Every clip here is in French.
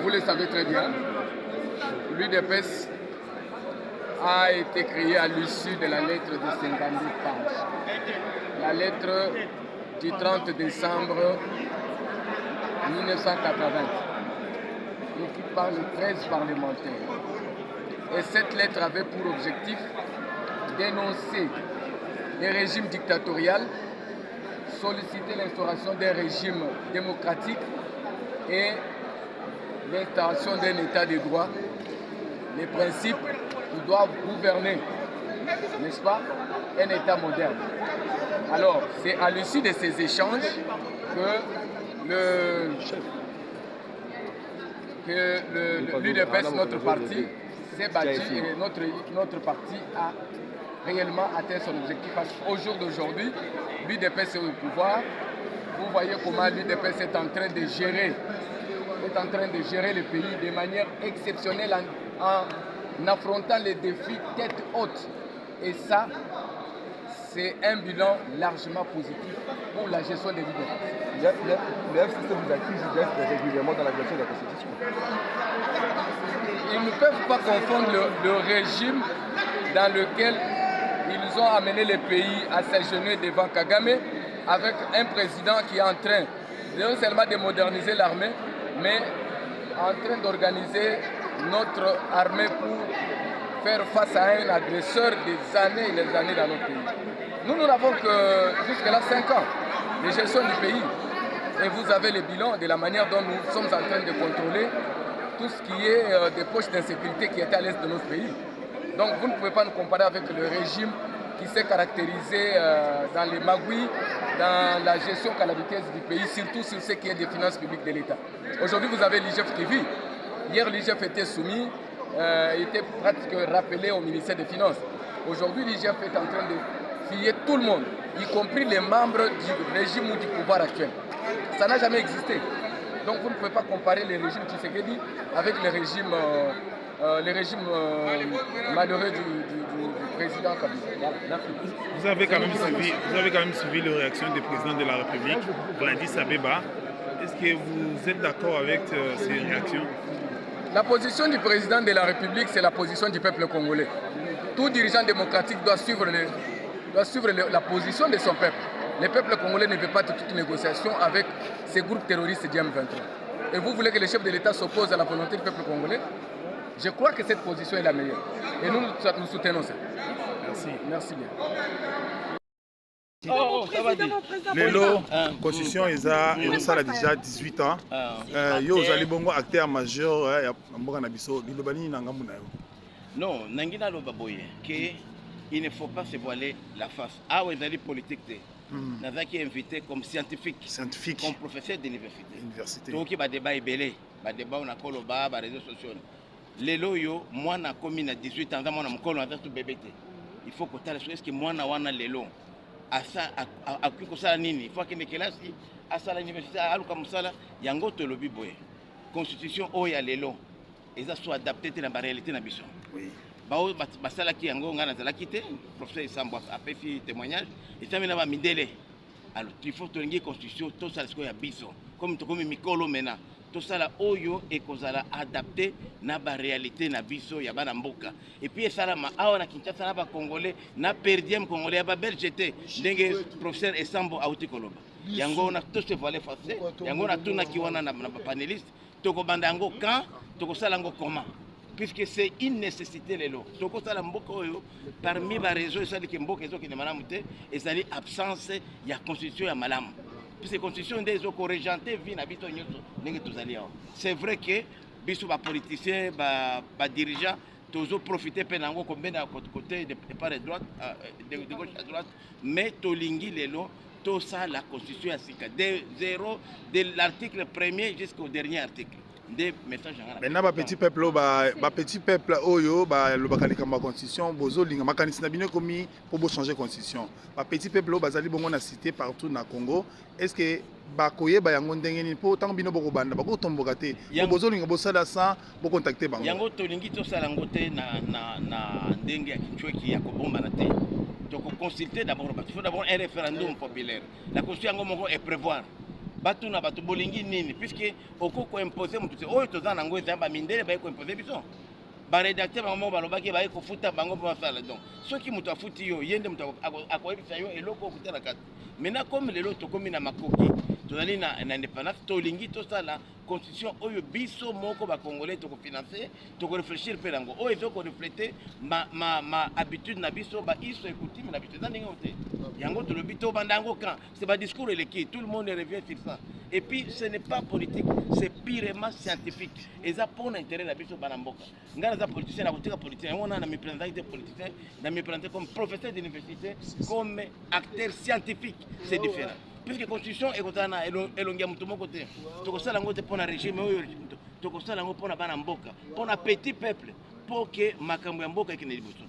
Vous le savez très bien, l'UDPS a été créé à l'issue de la lettre de 52 pages. La lettre du 30 décembre 1980, qui parle de 13 parlementaires. Et cette lettre avait pour objectif d'énoncer les régimes dictatoriaux, solliciter l'instauration d'un régime démocratique et l'instauration d'un état de droit, les principes qui doivent gouverner, n'est-ce pas, un état moderne. Alors, c'est à l'issue de ces échanges que l'UDPS, notre parti, s'est battu et notre parti a réellement atteint son objectif. Au jour d'aujourd'hui, l'UDPS est au pouvoir. Vous voyez comment l'UDPS est en train de gérer le pays de manière exceptionnelle en affrontant les défis tête haute. Et ça, c'est un bilan largement positif pour la gestion des l'UDPS. Le FCC vous accuse d'être régulièrement dans la violation de la Constitution. Ils ne peuvent pas confondre le régime dans lequel ils ont amené le pays à s'agenouiller devant Kagame avec un président qui est en train non seulement de moderniser l'armée, mais en train d'organiser notre armée pour faire face à un agresseur des années et des années dans notre pays. Nous n'avons que jusque-là 5 ans de gestion du pays. Et vous avez le bilan de la manière dont nous sommes en train de contrôler tout ce qui est des poches d'insécurité qui étaient à l'est de notre pays. Donc vous ne pouvez pas nous comparer avec le régime qui s'est caractérisé dans les magouilles, dans la gestion calamiteuse du pays, surtout sur ce qui est des finances publiques de l'État. Aujourd'hui, vous avez l'IGF qui vit. Hier, l'IGF était soumis, était pratiquement rappelé au ministère des Finances. Aujourd'hui, l'IGF est en train de filler tout le monde, y compris les membres du régime ou du pouvoir actuel. Ça n'a jamais existé. Donc vous ne pouvez pas comparer les régimes Tshisekedi avec les régimes malheureux du président Kabila. Vous avez quand même suivi la réaction du président de la République, Vladis Abeba. Est-ce que vous êtes d'accord avec ces réactions? La position du président de la République, c'est la position du peuple congolais. Tout dirigeant démocratique doit suivre la position de son peuple. Le peuple congolais ne veut pas de toute négociation avec ces groupes terroristes du M23. Et vous voulez que le chef de l'État s'oppose à la volonté du peuple congolais? Je crois que cette position est la meilleure. Et nous soutenons ça. Merci. Merci bien. Lelo, Constitution eza déjà 18 ans. Yo ozali bongo acteur majeur ya mboka na biso. Liloba nini na ngambu na yo? Non, nangina loba boye que il ne faut pas se voiler la face. Ah ouais, ezali politique te. Nazaki invité comme scientifique, comme professeur d'université. Donc il va débat ebele, ba débat on a koloba, ba réseaux sociaux. Lelo yo moi na komi na 18 ans, moi na mkolo na tout bébé te. Il faut que tu est-ce que moi na wana lelo asa akuko sala nini? Il faut que ne kelasi asa l'université aluka musala yango to lobi boye. Constitution o ya lelo eza soit adapté na ba réalité na biso. Oui. Bao basala ki yango ngana zala kité professeur Sambo a fait témoignage et ça mena ba midele. Alors il faut que la constitution tout ça ce qu'il y a biso comme mikolo mena tout ça là oyo et kozala adapté na ba réalité na biso ya bana mboka et puis ça là ma awa na Kinshasa na ba congolais na perdième congolais ba belgete ndenge professeur Sambo a uti koloba yango na tout se voiler face yango na tuna ki wana na panéliste to ko banda yango quand to ko sala yango comment puisque c'est une nécessité les lots. Donc ça la parmi les raisons ça dit que mboka ezo ki ne malamu te et ça dit absence ya constitution ya malamu. Puisque constitution des eaux régenter vie na bito nyoto ndenge tozali awa. C'est vrai que biso ba politiciens ba dirigeants tozo profiter pe nango combien de côté de part et droite de gauche à droite mais tolingi les lots tout ça la constitution ya sika de zéro de l'article 1er jusqu'au dernier article. Maintenant, petit peuple, petit peuple, oyo, le bakanika ma constitution, bozo linga makanisi na bino komi pour changer constitution. Petit peuple, bazali bongo na cité partout na Congo. Est-ce que bakoye ba yango ndenge ni po tant bino boko banda bako tomboka te. Bozo linga bosala sans bo contacter bango. Yango to lingi to sala ngote na ndenge ya kichweki ya kobomba na te. Donc consulter d'abord, il faut d'abord un référendum populaire. La constitution yango moko est prévoir batu na batu bolingi nini puisque okoko imposer mutu te oyo toza nango eza bamindele baye koimposer biso barédacteur bango balobaki baye kofuta bango mpo basala donc soki moto afuti yo ye nde moto akoyebisa yo eloko okuta na kati maintenant comme lelo tokomi na makoki tozali na indépendance tolingi tosala constitution oyo biso moko bakongolais tokofinancer tokorefléchir mpe nango oyo ezokoreflete ma habitude na biso baiso ekutime na biso eza ndenge oyo te yango tolobi tobanda yango quand c'est badiscours eleki tout le monde revient sur ça et puis ce n'est pas politique c'est purement scientifique eza mpona intérêt na biso bana mboka ngai naza politicien nakotika politicien yango na miprésentaki te politicien na miprésente comme professeur d'université comme acteur scientifique c'est différent puisque constitution ekozala na elongi ya moto moko te tokosala yango te mpona régime oyo tokosala yango mpona bana mboka mpona petit peuple mpo ke makambo ya mboka ekende liboso.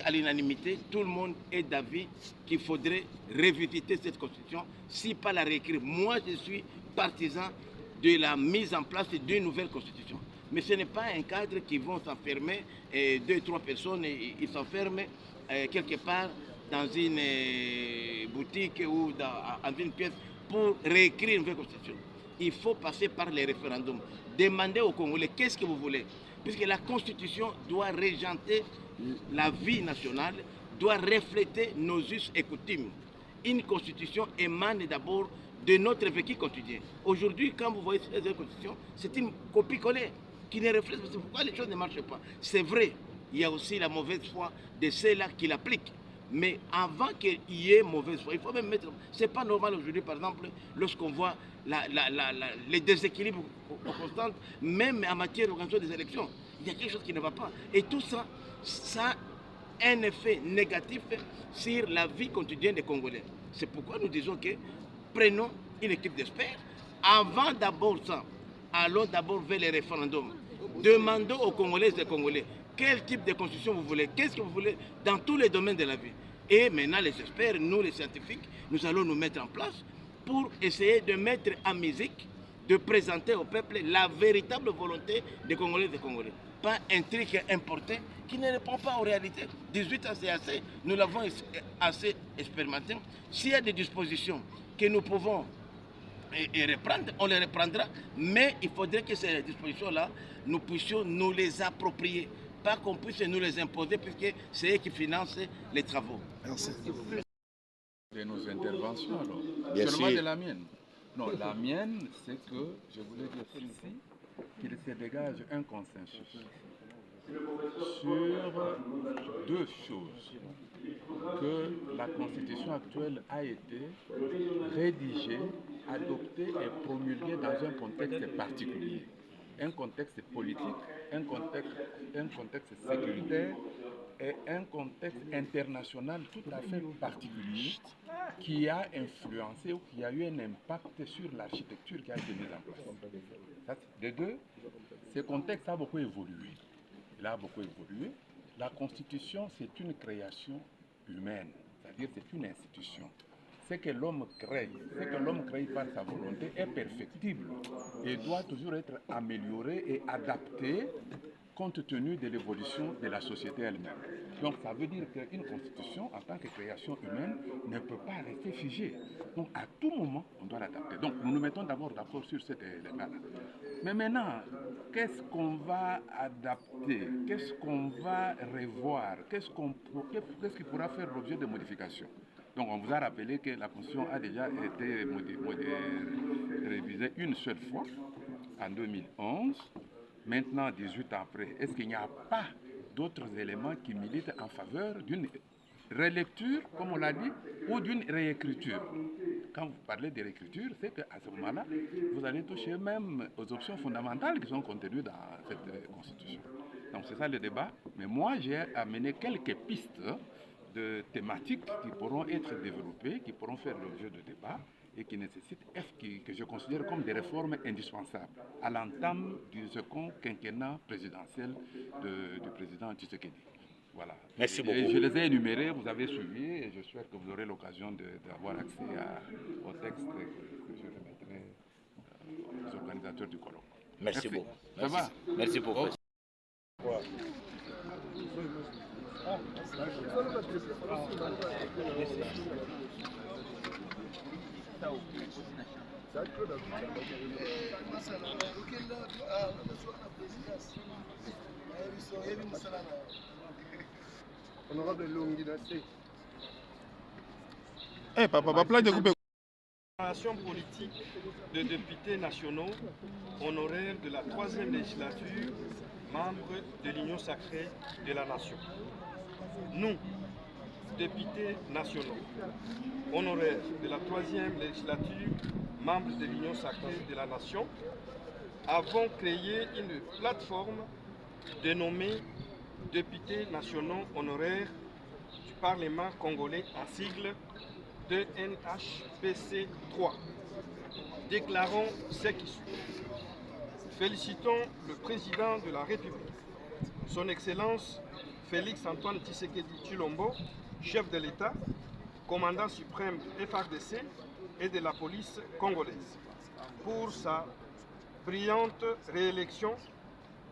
À l'unanimité, tout le monde est d'avis qu'il faudrait revisiter cette constitution, si pas la réécrire. Moi, je suis partisan de la mise en place d'une nouvelle constitution. Mais ce n'est pas un cadre qui vont s'enfermer, 2-3 personnes, ils s'enferment quelque part dans une boutique ou dans une pièce pour réécrire une nouvelle constitution. Il faut passer par les référendums. Demandez aux Congolais qu'est-ce que vous voulez. Puisque la constitution doit régenter la vie nationale, doit refléter nos us et coutumes. Une constitution émane d'abord de notre vécu quotidien. Aujourd'hui, quand vous voyez cette constitution, c'est une copie-collée qui ne reflète pas. C'est pourquoi les choses ne marchent pas. C'est vrai, il y a aussi la mauvaise foi de ceux-là qui l'appliquent. Mais avant qu'il y ait mauvaise foi, il faut même mettre... C'est pas normal aujourd'hui, par exemple, lorsqu'on voit les déséquilibres constants, même en matière d'organisation des élections. Il y a quelque chose qui ne va pas. Et tout ça, ça a un effet négatif sur la vie quotidienne des Congolais. C'est pourquoi nous disons que prenons une équipe d'experts. Avant d'abord ça, allons d'abord vers les référendums. Demandons aux Congolais et aux Congolais quel type de constitution vous voulez, qu'est-ce que vous voulez dans tous les domaines de la vie. Et maintenant les experts, nous les scientifiques, nous allons nous mettre en place pour essayer de mettre en musique, de présenter au peuple la véritable volonté des Congolais et des Congolais. Pas un truc importé qui ne répond pas aux réalités. 18 ans, c'est assez. Nous l'avons assez expérimenté. S'il y a des dispositions que nous pouvons reprendre, on les reprendra. Mais il faudrait que ces dispositions-là, nous puissions nous les approprier. Pas qu'on puisse nous les imposer, puisque c'est eux qui financent les travaux. Merci. De nos interventions, alors. Bien Seulement sûr. de la mienne. Non, la mienne, c'est que je voulais dire ici qu'il se dégage un consensus sur deux choses. Que la constitution actuelle a été rédigée, adoptée et promulguée dans un contexte particulier. Un contexte politique, un contexte sécuritaire et un contexte international tout à fait particulier qui a influencé ou qui a eu un impact sur l'architecture qui a été mise en place. De deux, ce contexte a beaucoup évolué. Il a beaucoup évolué. La Constitution, c'est une création humaine, c'est-à-dire c'est une institution. Ce que l'homme crée par sa volonté est perfectible et doit toujours être amélioré et adapté compte tenu de l'évolution de la société elle-même. Donc ça veut dire qu'une constitution, en tant que création humaine, ne peut pas rester figée. Donc à tout moment, on doit l'adapter. Donc nous nous mettons d'abord d'accord sur cet élément-là. Mais maintenant, qu'est-ce qu'on va adapter? Qu'est-ce qu'on va revoir? Qu'est-ce qui pourra faire l'objet de modifications? Donc on vous a rappelé que la Constitution a déjà été révisée une seule fois, en 2011. Maintenant, 18 ans après, est-ce qu'il n'y a pas d'autres éléments qui militent en faveur d'une relecture, comme on l'a dit, ou d'une réécriture? Quand vous parlez de réécriture, c'est qu'à ce moment-là, vous allez toucher même aux options fondamentales qui sont contenues dans cette Constitution. Donc c'est ça le débat. Mais moi, j'ai amené quelques pistes de thématiques qui pourront être développées, qui pourront faire l'objet de débats et qui nécessitent, que je considère comme des réformes indispensables à l'entame du second quinquennat présidentiel du président Tshisekedi. Voilà. Merci beaucoup. Et je les ai énumérés, vous avez suivi et je souhaite que vous aurez l'occasion d'avoir accès au texte que je remettrai aux organisateurs du colloque. Merci beaucoup. Ça va? Merci beaucoup. Honorable Longinase. Eh, papa, plan de couper. Politique de députés nationaux honoraires de la 3e législature, membres de l'Union sacrée de la Nation. Nous, députés nationaux honoraires de la 3e législature, membres de l'Union sacrée de la Nation, avons créé une plateforme dénommée députés nationaux honoraires du Parlement congolais en sigle de NHPC 3. Déclarons ce qui suit. Félicitons le président de la République, son Excellence Félix Antoine Tshisekedi Tshilombo, chef de l'État, commandant suprême FARDC et de la police congolaise, pour sa brillante réélection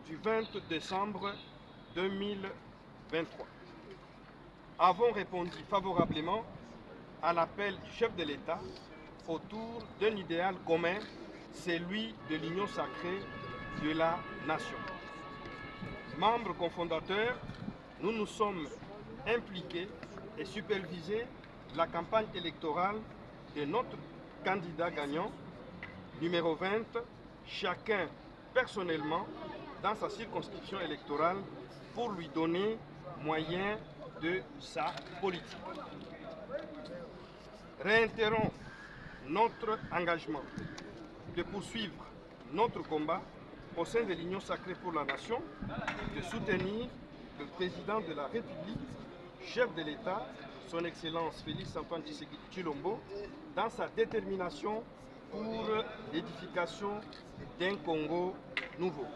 du 20 décembre 2023. Avons répondu favorablement à l'appel du chef de l'État autour d'un idéal commun, celui de l'union sacrée de la nation. Membres cofondateurs, nous nous sommes impliqués et supervisé la campagne électorale de notre candidat gagnant, numéro 20, chacun personnellement dans sa circonscription électorale pour lui donner moyen de sa politique. Réitérons notre engagement de poursuivre notre combat au sein de l'Union sacrée pour la nation, de soutenir le président de la République, chef de l'État, son Excellence Félix Antoine Tshisekedi Tshilombo, dans sa détermination pour l'édification d'un Congo nouveau.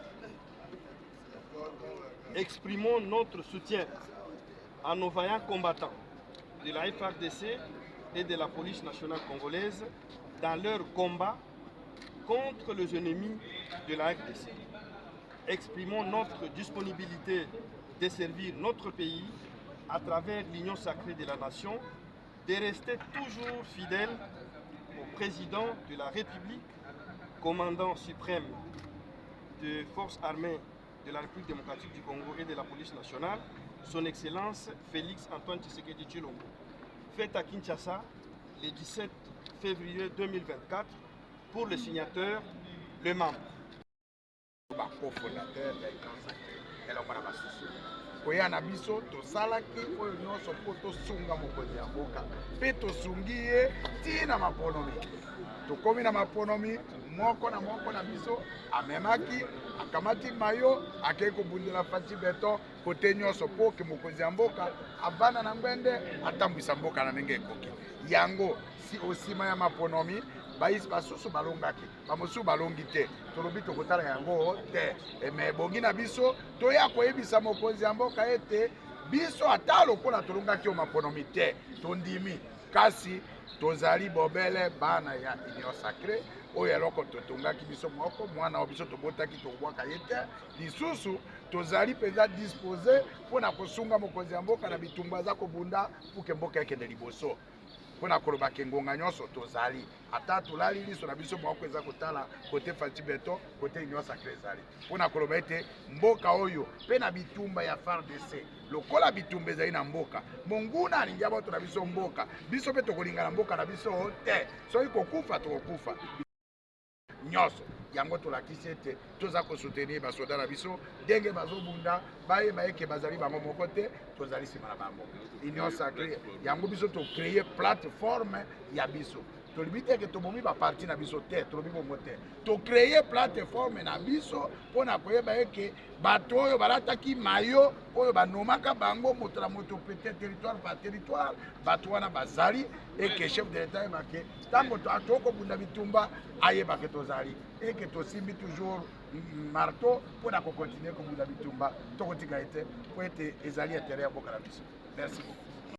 Exprimons notre soutien à nos vaillants combattants de la FARDC et de la police nationale congolaise dans leur combat contre les ennemis de la RDC. Exprimons notre disponibilité de servir notre pays à travers l'Union sacrée de la nation, de rester toujours fidèle au président de la République, commandant suprême des forces armées de la République démocratique du Congo et de la police nationale, son Excellence Félix Antoine Tshisekedi Tshilombo. Fête à Kinshasa le 17 février 2024 pour le signateur, le membre. koya na biso tosalaki oyo nyonso mpo tosunga mokonzi ya mboka mpe tosungi ye ntina maponomi tokomi na maponomi moko na biso amemaki akamati mayo akei kobundela Faci Beton kote nyonso mpo ke mokonzi ya mboka avanda na ngwende atambwisa mboka na ndenge ekoki yango si osima ya maponomi baisi basusu balongaki bamosusu balongi te tolobi tokotala yango te me bongi na biso toya koyebisa mokonzi ya mboka ete biso ata lokola tolongaki yo maponomi te tondimi kasi tozali bobele bana ya union sacrée oyo eloko totongaki biso moko mwana wa biso tobotaki tobwaka ye te lisusu tozali mpenza dispose mpona kosunga mokonzi ya mboka na bitumba aza kobunda puke mboka ekende liboso mpona kolobaka ngonga nyonso tozali ata tolali liso na biso moko eza kotala kote Faci Beton kote union sacrée ezali mpona koloba ete mboka oyo mpe na bitumba ya FARDC lokola bitumba ezali na mboka monguna alingi bato na biso mboka biso mpe tokolinga na mboka na biso te soki kokufa tokokufa nyonso yango tolakisi ete toza kosoutenir basoda na biso ndenge bazobunda bayeba eke bazali bango moko te tozali nsima na bango union sacrée yango biso tocreye plateforme ya biso tolobi te ke tobomi baparti na biso te tolobi bongo te tocreye plateforme na biso mpona koyeba eke bato oyo balataki mayo oyo banomaka bango moto na moto pete territoire par territoire bato wana bazali eke chef de l'état yebake ntango tokobunda bitumba ayebake tozali eke tosimbi toujours marteau mpona kokontinue kobunda bitumba tokotika ete po ete ezali intérêt ya mboka na biso merci beaucoup.